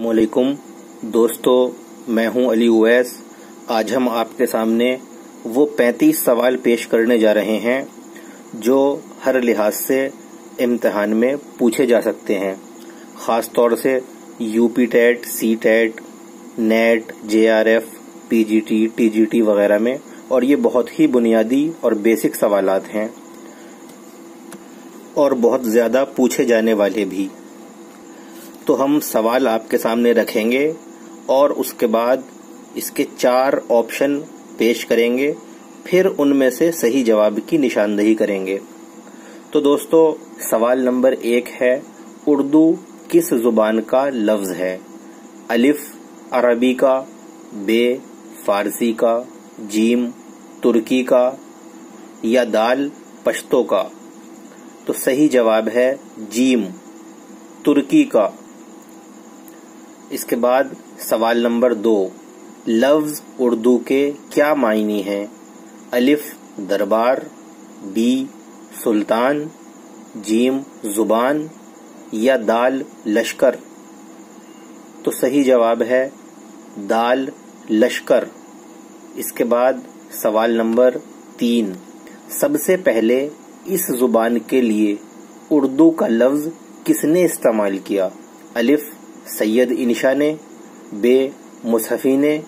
علیکم دوستو، میں ہوں علی اویس۔ آج ہم آپ کے سامنے وہ 35 سوال پیش کرنے جا رہے ہیں جو ہر لحاظ سے امتحان میں پوچھے جا سکتے ہیں، خاص طور سے U P TET, C TET, NET, J R F, P G T, T G T وغیرہ میں، اور یہ بہت ہی بنیادی اور بیسک سوالات ہیں اور بہت زیادہ پوچھے جانے والے بھی۔ تو ہم سوال آپ کے سامنے رکھیں گے اور اس کے بعد اس کے 4 آپشن پیش کریں گے، پھر ان میں سے صحیح جواب کی نشاندہی کریں گے۔ تو دوستو، سوال نمبر 1 ہے، اردو کس زبان کا لفظ ہے؟ الف عربی کا، ب فارسی کا، جیم ترکی کا، یا دال پشتو کا؟ تو صحیح جواب ہے جیم ترکی کا۔ اس کے بعد سوال نمبر 2، لفظ اردو کے کیا معنی ہیں؟ الف دربار، بی سلطان، جیم زبان، یا دال لشکر؟ تو صحیح جواب ہے دال لشکر۔ اس کے بعد سوال نمبر 3، سب سے پہلے اس زبان کے لیے اردو کا لفظ کس نے استعمال کیا؟ الف سید انشا نے، ب مصحفی نے،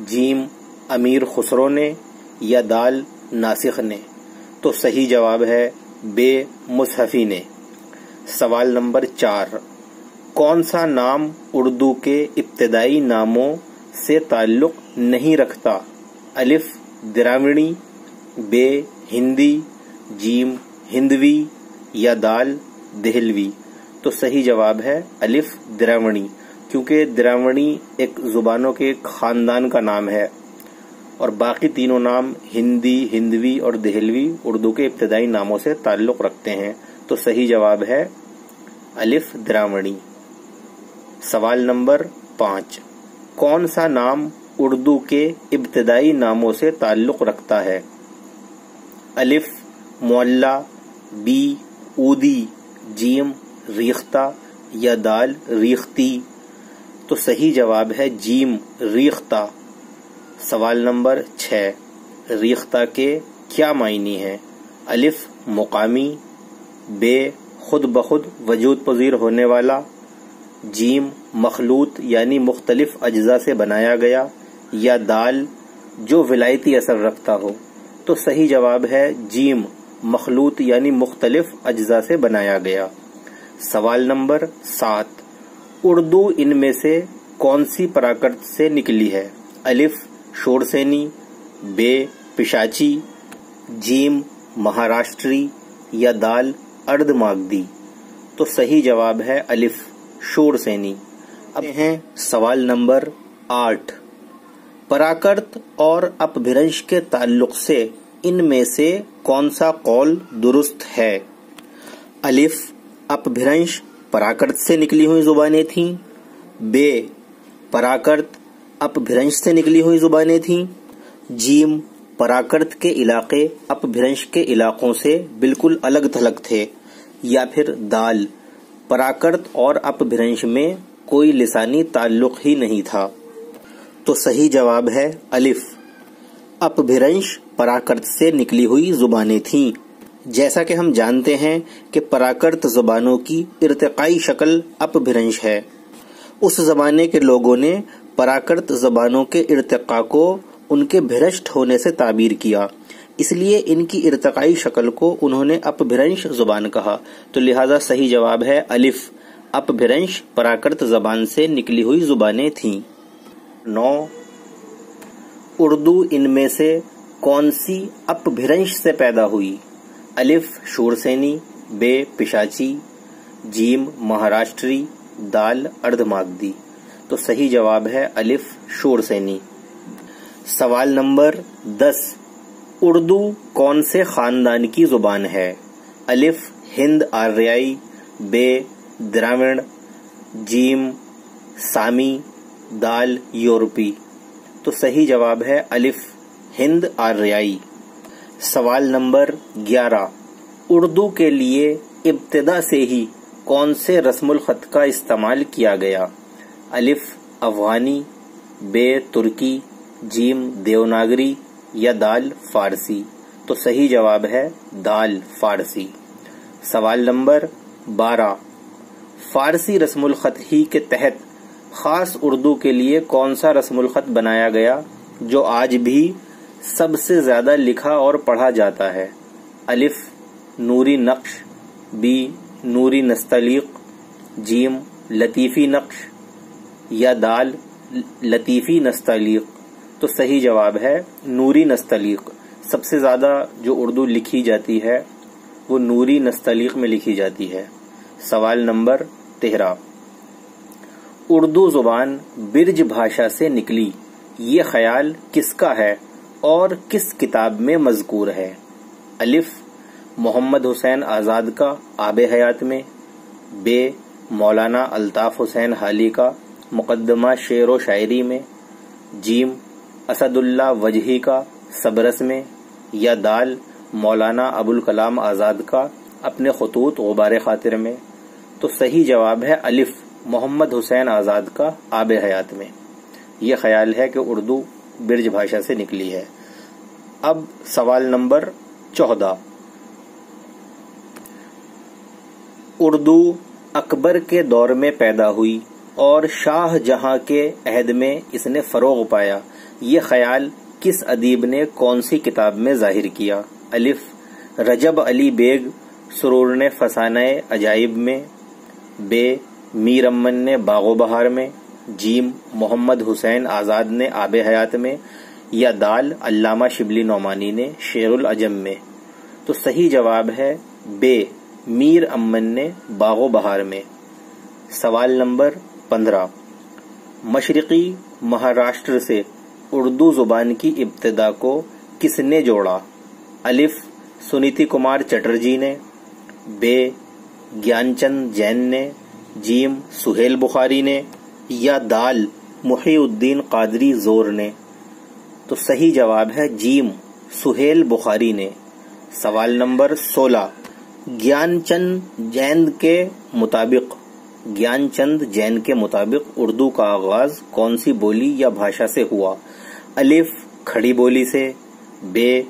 جیم امیر خسرو نے، یا دال ناسخ نے؟ تو صحیح جواب ہے ب مصحفی نے۔ سوال نمبر 4، کون سا نام اردو کے ابتدائی ناموں سے تعلق نہیں رکھتا؟ الف دراوڑی، ب ہندی، جیم ہندوی، یا دال دہلوی؟ تو صحیح جواب ہے الف دراوڑی، کیونکہ دراوڑی ایک زبانوں کے خاندان کا نام ہے اور باقی تینوں نام ہندی، ہندوی اور دہلوی اردو کے ابتدائی ناموں سے تعلق رکھتے ہیں۔ تو صحیح جواب ہے الف دراوڑی۔ سوال نمبر 5، کون سا نام اردو کے ابتدائی ناموں سے تعلق رکھتا ہے؟ الف معلی، بی اودی، جیم ریختہ، یا دال ریختی؟ تو صحیح جواب ہے جیم ریختہ۔ سوال نمبر 6، ریختہ کے کیا معنی ہیں؟ الف مقامی، ب خود بخود وجود پذیر ہونے والا، جیم مخلوط یعنی مختلف اجزاء سے بنایا گیا، یا دال جو ولایتی اثر رکھتا ہو؟ تو صحیح جواب ہے جیم مخلوط یعنی مختلف اجزاء سے بنایا گیا۔ سوال نمبر 7، اردو ان میں سے کون سی پراکرت سے نکلی ہے؟ الف شورسینی، ب پشاچی، جیم مہاراشٹری، یا دال ارد ماگدی؟ تو صحیح جواب ہے الف شورسینی۔ اب ہیں سوال نمبر 8، پراکرت اور اپبھرنش کے تعلق سے ان میں سے کون سا قول درست ہے؟ الف اپبھرنش پراکرت سے نکلی ہوئی زبانیں تھیں، ب پراکرت اپبھرنش سے نکلی ہوئی زبانیں تھیں، جیم پراکرت کے علاقے اپبھرنش کے علاقوں سے بالکل الگ تھلگ تھے، یا پھر دال پراکرت اور اپبھرنش میں کوئی لسانی تعلق ہی نہیں تھا؟ تو صحیح جواب ہے الف اپبھرنش پراکرت سے نکلی ہوئی زبانیں تھیں۔ جیسا کہ ہم جانتے ہیں کہ پراکرت زبانوں کی ارتقائی شکل اپبھرنش ہے، اس زمانے کے لوگوں نے پراکرت زبانوں کے ارتقاء کو ان کے بھرشٹ ہونے سے تعبیر کیا، اس لیے ان کی ارتقائی شکل کو انہوں نے اپبھرنش زبان کہا۔ تو لہذا صحیح جواب ہے الف اپبھرنش پراکرت زبان سے نکلی ہوئی زبانیں تھیں۔ 9، اردو ان میں سے کون سی اپبھرنش سے پیدا ہوئی؟ الف شورسینی، ب پشاچی، جیم مہاراشٹری، دال ارد ماگدی؟ تو صحیح جواب ہے الف شورسینی۔ سوال نمبر 10، اردو کون سے خاندان کی زبان ہے؟ الف ہند آریائی، ب دراوڑ، جیم سامی، دال یورپی؟ تو صحیح جواب ہے الف ہند آریائی۔ سوال نمبر 11، اردو کے لیے ابتدا سے ہی کون سے رسم الخط کا استعمال کیا گیا؟ الف افغانی، بے ترکی، جیم دیوناگری یا دال فارسی؟ تو صحیح جواب ہے دال فارسی۔ سوال نمبر 12، فارسی رسم الخط ہی کے تحت خاص اردو کے لیے کون سا رسم الخط بنایا گیا جو آج بھی سب سے زیادہ لکھا اور پڑھا جاتا ہے؟ الف نوری نقش، بی نوری نستعلیق، جیم لطیفی نقش یا دال لطیفی نستعلیق؟ تو صحیح جواب ہے نوری نستعلیق۔ سب سے زیادہ جو اردو لکھی جاتی ہے وہ نوری نستعلیق میں لکھی جاتی ہے۔ سوال نمبر 13، اردو زبان برج بھاشا سے نکلی، یہ خیال کس کا ہے اور کس کتاب میں مذکور ہے؟ الف محمد حسین آزاد کا آب حیات میں، بے مولانا الطاف حسین حالی کا مقدمہ شعر و شاعری میں، جیم اسد اللہ وجہی کا سبرس میں یا دال مولانا ابوالکلام آزاد کا اپنے خطوط غبار خاطر میں؟ تو صحیح جواب ہے الف محمد حسین آزاد کا آب حیات میں۔ یہ خیال ہے کہ اردو برج بھاشا سے نکلی ہے۔ اب سوال نمبر 14، اردو اکبر کے دور میں پیدا ہوئی اور شاہ جہاں کے عہد میں اس نے فروغ پایا، یہ خیال کس ادیب نے کون سی کتاب میں ظاہر کیا؟ الف رجب علی بیگ سرور نے فسانہ عجائب میں، بے میر امن نے باغ و بہار میں، جیم محمد حسین آزاد نے آب حیات میں یا دال علامہ شبلی نعمانی نے شعر العجم میں؟ تو صحیح جواب ہے بے میر امن نے باغ و بہار میں۔ سوال نمبر 15، مشرقی مہاراشٹر سے اردو زبان کی ابتدا کو کس نے جوڑا؟ الف سنیتی کمار چٹرجی نے، بے گیان چند جین نے، جیم سہیل بخاری نے یا دال محی الدین قادری زور نے؟ تو صحیح جواب ہے جیم سہیل بخاری نے۔ سوال نمبر 16، گیان چند جین کے مطابق اردو کا آغاز کون سی بولی یا بھاشا سے ہوا؟ الف کھڑی بولی سے، بے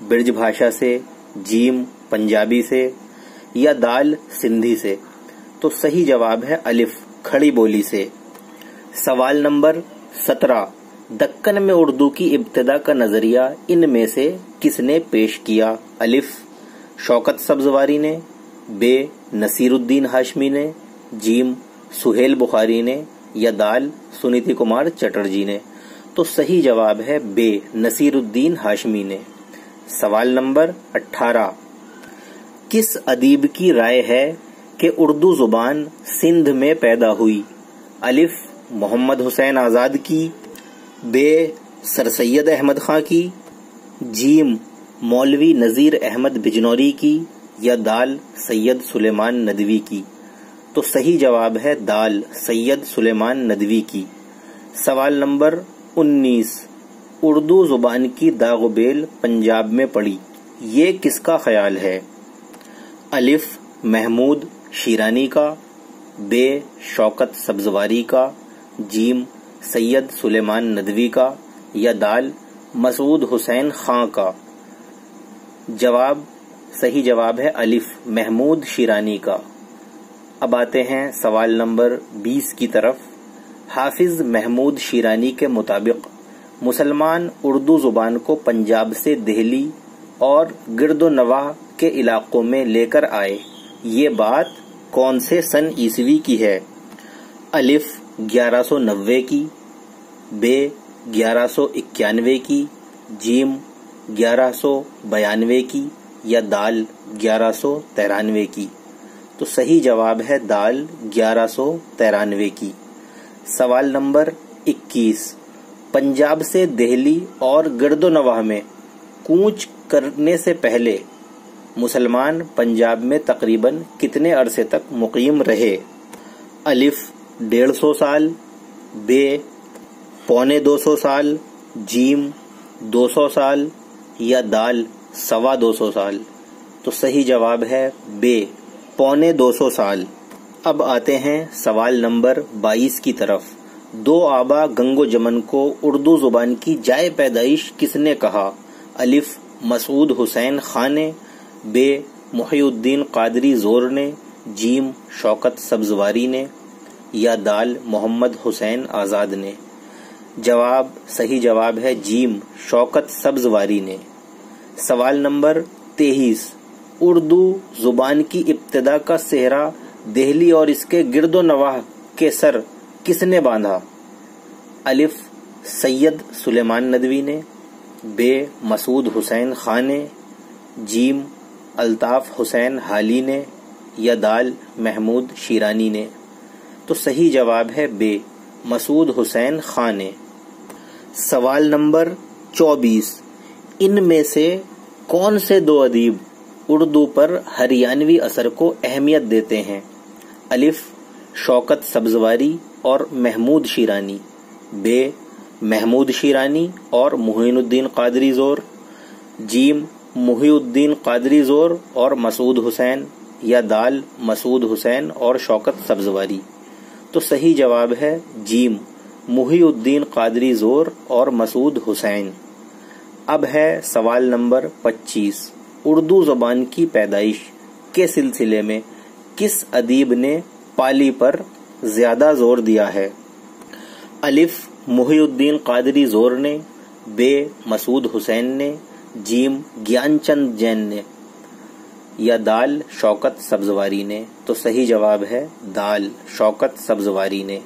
برج بھاشا سے، جیم پنجابی سے یا دال سندھی سے؟ تو صحیح جواب ہے الف کھڑی بولی سے۔ سوال نمبر 17، دکن میں اردو کی ابتدا کا نظریہ ان میں سے کس نے پیش کیا؟ الف شوکت سبزواری نے، بے نصیر الدین ہاشمی نے، جیم سہیل بخاری نے یا دال سنیتی کمار چٹرجی نے؟ تو صحیح جواب ہے بے نصیر الدین ہاشمی نے۔ سوال نمبر 18، کس ادیب کی رائے ہے کہ اردو زبان سندھ میں پیدا ہوئی؟ الف محمد حسین آزاد کی، بے سر سید احمد خاں کی، جیم مولوی نذیر احمد بجنوری کی یا دال سید سلیمان ندوی کی؟ تو صحیح جواب ہے دال سید سلیمان ندوی کی۔ سوال نمبر 19، اردو زبان کی داغ و بیل پنجاب میں پڑی، یہ کس کا خیال ہے؟ الف محمود شیرانی کا، بے شوکت سبزواری کا، جیم سید سلیمان ندوی کا یا دال مسعود حسین خاں کا؟ صحیح جواب ہے الف محمود شیرانی کا۔ اب آتے ہیں سوال نمبر 20 کی طرف۔ حافظ محمود شیرانی کے مطابق مسلمان اردو زبان کو پنجاب سے دہلی اور گرد و نواح کے علاقوں میں لے کر آئے، یہ بات کون سے سن عیسوی کی ہے؟ الف 1190 کی، بے 1191 کی، جیم 1192 کی یا دال 1193 کی؟ تو صحیح جواب ہے دال 1193 کی۔ سوال نمبر 21، پنجاب سے دہلی اور گرد و نواح میں کوچ کرنے سے پہلے مسلمان پنجاب میں تقریباً کتنے عرصے تک مقیم رہے؟ الف 150 سال، بے 250 سال، جیم 200 سال یا دال 225 سال؟ تو صحیح جواب ہے بے 250 سال۔ اب آتے ہیں سوال نمبر 22 کی طرف۔ دو آبا گنگ و جمن کو اردو زبان کی جائے پیدائش کس نے کہا؟ الف مسعود حسین خاں نے، ب محی الدین قادری زور نے، جیم شوکت سبزواری نے، یا دال محمد حسین آزاد نے؟ جواب صحیح جواب ہے جیم شوکت سبزواری نے۔ سوال نمبر 23، اردو زبان کی ابتدا کا صحرا دہلی اور اس کے گرد و نواح کے سر کس نے باندھا؟ الف سید سلیمان ندوی نے، ب مسعود حسین خاں نے، جیم الطاف حسین حالی نے، یا دال محمود شیرانی نے؟ تو صحیح جواب ہے ب مسعود حسین خاں نے۔ سوال نمبر 24، ان میں سے کون سے دو ادیب اردو پر ہریانوی اثر کو اہمیت دیتے ہیں؟ الف شوکت سبزواری اور محمود شیرانی، ب محمود شیرانی اور معین الدین قادری زور، جیم محی الدین قادری زور اور مسعود حسین، یا دال مسعود حسین اور شوکت سبزواری؟ تو صحیح جواب ہے جیم محی الدین قادری زور اور مسعود حسین۔ اب ہے سوال نمبر 25، اردو زبان کی پیدائش کے سلسلے میں کس ادیب نے پالی پر زیادہ زور دیا ہے؟ الف محی الدین قادری زور نے، ب مسعود حسین نے، جیم گیان چند جین نے، یا دال شوکت سبزواری نے؟ تو صحیح جواب ہے دال شوکت سبزواری نے۔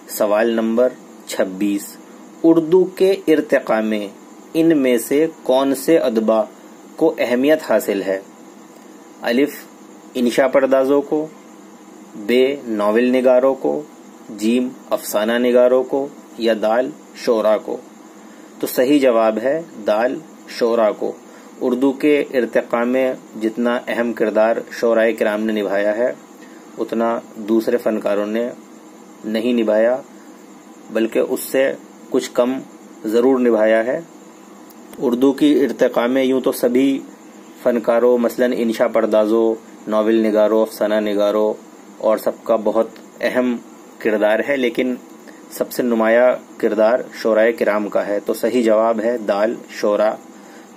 سوال نمبر 26، اردو کے ارتقاء میں ان میں سے کون سے ادبا کو اہمیت حاصل ہے؟ الف انشا پردازوں کو، ب ناول نگاروں کو، جیم افسانہ نگاروں کو، یا دال شعراء کو؟ تو صحیح جواب ہے دال شعراء کو۔ اردو کے ارتقاء میں جتنا اہم کردار شعراء کرام نے نبھایا ہے اتنا دوسرے فنکاروں نے نہیں نبھایا، بلکہ اس سے کچھ کم ضرور نبھایا ہے۔ اردو کی ارتقاء میں یوں تو سبھی فنکاروں مثلاً انشا پردازوں، ناول نگاروں، افسانہ نگاروں اور سب کا بہت اہم کردار ہے، لیکن سب سے نمایاں کردار شعراء کرام کا ہے۔ تو صحیح جواب ہے دال شعراء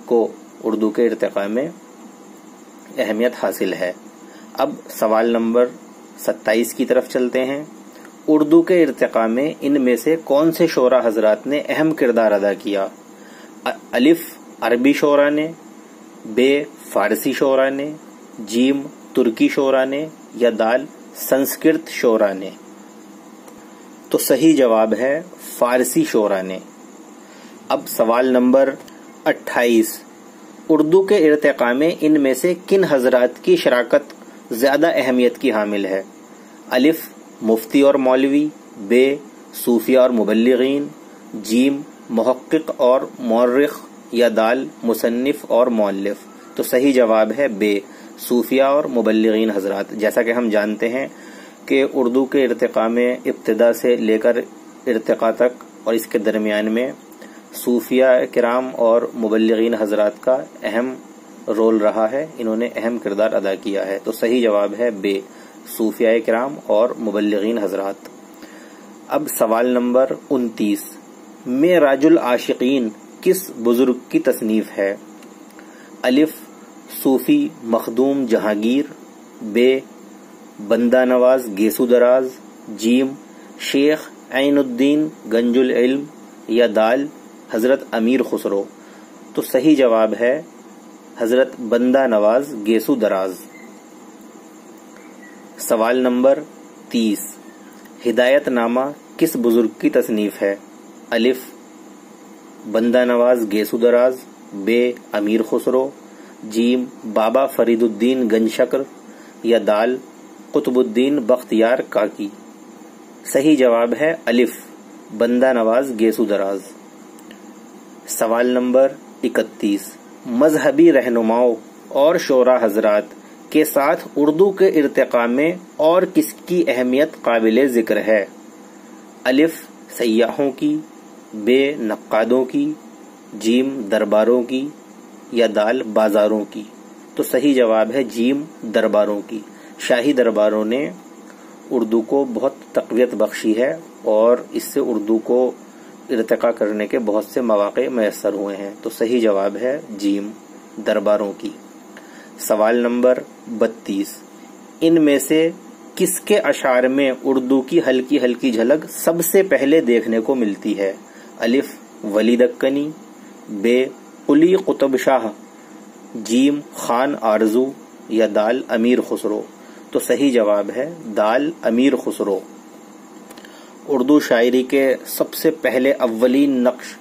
کو اردو کے ارتقاء میں اہمیت حاصل ہے۔ اب سوال نمبر 27 کی طرف چلتے ہیں۔ اردو کے ارتقاء میں ان میں سے کون سے شعراء حضرات نے اہم کردار ادا کیا؟ الف عربی شعراء نے، ب فارسی شعراء نے، جیم ترکی شعراء نے، یا دال سنسکرت شعراء نے؟ تو صحیح جواب ہے فارسی شعراء نے۔ اب سوال نمبر 28، اردو کے ارتقاء میں ان میں سے کن حضرات کی شراکت زیادہ اہمیت کی حامل ہے؟ الف مفتی اور مولوی، ب صوفیہ اور مبلغین، جیم محقق اور مورخ، یا دال مصنف اور مؤلف؟ تو صحیح جواب ہے ب صوفیہ اور مبلغین حضرات۔ جیسا کہ ہم جانتے ہیں کہ اردو کے ارتقاء میں ابتدا سے لے کر ارتقاء تک اور اس کے درمیان میں صوفیہ کرام اور مبلغین حضرات کا اہم رول رہا ہے، انہوں نے اہم کردار ادا کیا ہے۔ تو صحیح جواب ہے ب صوفیہ کرام اور مبلغین حضرات۔ اب سوال نمبر 29، معراج العاشقین کس بزرگ کی تصنیف ہے؟ الف صوفی مخدوم جہانگیر، ب بندہ نواز گیسو دراز، جیم شیخ عین الدین گنج العلم، یا دال حضرت امیر خسرو؟ تو صحیح جواب ہے حضرت بندہ نواز گیسو دراز۔ سوال نمبر 30، ہدایت نامہ کس بزرگ کی تصنیف ہے؟ الف بندہ نواز گیسو دراز، ب امیر خسرو، جیم بابا فرید الدین گنج شکر، یا دال قطب الدین بختیار کاکی؟ صحیح جواب ہے الف بندہ نواز گیسو دراز۔ سوال نمبر 31، مذہبی رہنماؤں اور شعراء حضرات کے ساتھ اردو کے ارتقاء میں اور کس کی اہمیت قابل ذکر ہے؟ الف سیاحوں کی، ب نقادوں کی، جیم درباروں کی، یا دال بازاروں کی؟ تو صحیح جواب ہے جیم درباروں کی۔ شاہی درباروں نے اردو کو بہت تقویت بخشی ہے اور اس سے اردو کو ارتقا کرنے کے بہت سے مواقع میسر ہوئے ہیں۔ تو صحیح جواب ہے جیم، درباروں کی۔ سوال نمبر 32، ان میں سے کس کے اشعار میں اردو کی ہلکی ہلکی جھلک سب سے پہلے دیکھنے کو ملتی ہے؟ الف ولی دکنی، بے قلی قطب شاہ، جیم خان آرزو، یا دال امیر خسرو؟ تو صحیح جواب ہے دال امیر خسرو۔ اردو شاعری کے سب سے پہلے اولین نقش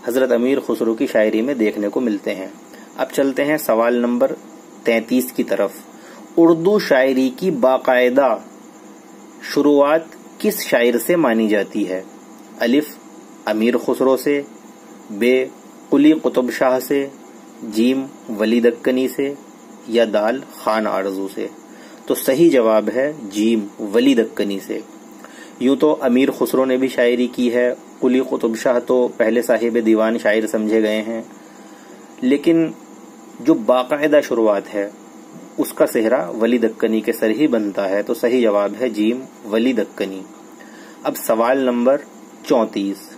حضرت امیر خسرو کی شاعری میں دیکھنے کو ملتے ہیں۔ اب چلتے ہیں سوال نمبر 33 کی طرف۔ اردو شاعری کی باقاعدہ شروعات کس شاعر سے مانی جاتی ہے؟ الف امیر خسرو سے، بے قلی قطب شاہ سے، جیم ولی دکنی سے، یا دال خان آرزو سے؟ تو صحیح جواب ہے جیم ولی دکنی سے۔ یوں تو امیر خسرو نے بھی شاعری کی ہے، قلی قطب شاہ تو پہلے صاحب دیوان شاعر سمجھے گئے ہیں، لیکن جو باقاعدہ شروعات ہے اس کا صحرا ولی دکنی کے سر ہی بنتا ہے۔ تو صحیح جواب ہے جیم ولی دکنی۔ اب سوال نمبر 34،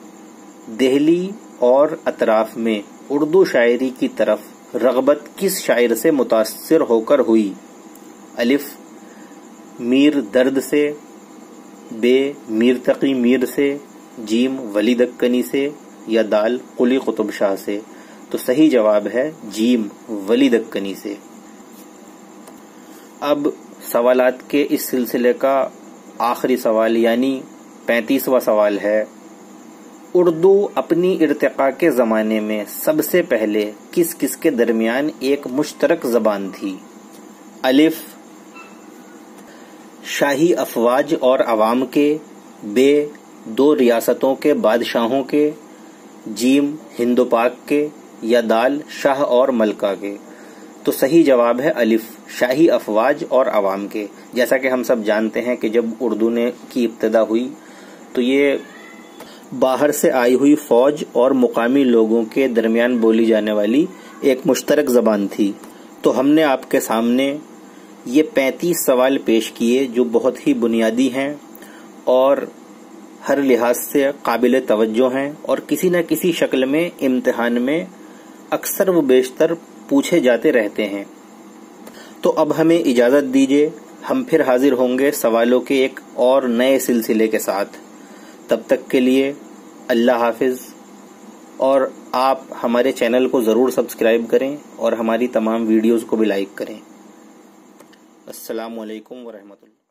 دہلی اور اطراف میں اردو شاعری کی طرف رغبت کس شاعر سے متاثر ہو کر ہوئی؟ الف میر درد سے، بے میر تقی میر سے، جیم ولی دکنی سے، یا دال قلی قطب شاہ سے؟ تو صحیح جواب ہے جیم ولی دکنی سے۔ اب سوالات کے اس سلسلے کا آخری سوال یعنی 35واں سوال ہے، اردو اپنی ارتقاء کے زمانے میں سب سے پہلے کس کس کے درمیان ایک مشترک زبان تھی؟ الف شاہی افواج اور عوام کے، بے دو ریاستوں کے بادشاہوں کے، جیم ہند و پاک کے، یا دال شاہ اور ملکہ کے؟ تو صحیح جواب ہے الف شاہی افواج اور عوام کے۔ جیسا کہ ہم سب جانتے ہیں کہ جب اردو کی ابتدا ہوئی تو یہ باہر سے آئی ہوئی فوج اور مقامی لوگوں کے درمیان بولی جانے والی ایک مشترک زبان تھی۔ تو ہم نے آپ کے سامنے یہ 35 سوال پیش کیے جو بہت ہی بنیادی ہیں اور ہر لحاظ سے قابل توجہ ہیں اور کسی نہ کسی شکل میں امتحان میں اکثر و بیشتر پوچھے جاتے رہتے ہیں۔ تو اب ہمیں اجازت دیجیے، ہم پھر حاضر ہوں گے سوالوں کے ایک اور نئے سلسلے کے ساتھ۔ تب تک کے لیے اللہ حافظ، اور آپ ہمارے چینل کو ضرور سبسکرائب کریں اور ہماری تمام ویڈیوز کو بھی لائک کریں۔ السلام علیکم ورحمۃ اللہ۔